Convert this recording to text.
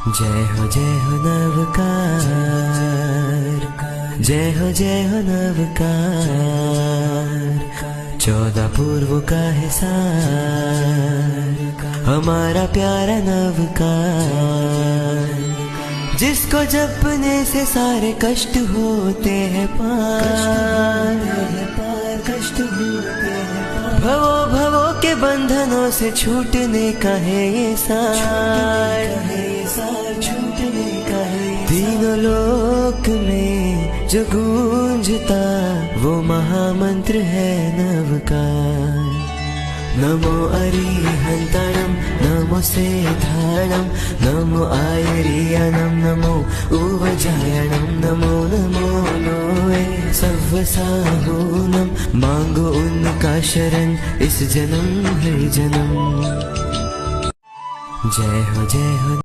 जय हो नवकार, जय हो नवकार। 14 पूर्व का हिसार, हमारा प्यारा नवकार, जिसको जपने से सारे कष्ट होते हैं पार, कष्ट होते हैं पार। भवो भवो के बंधनों से छूटने का है ये सार, छूटने का है। तीनों लोक में जो गूंजता वो महामंत्र है नवकार। नमो अरिहंतणं, नमो सेधाणं, नमो आयरियाणं, नमो उवजायणं, नमो नमो लोए सव्वसाहूनं। मांगो उनका शरण इस जन्म हर जन्म। जय हो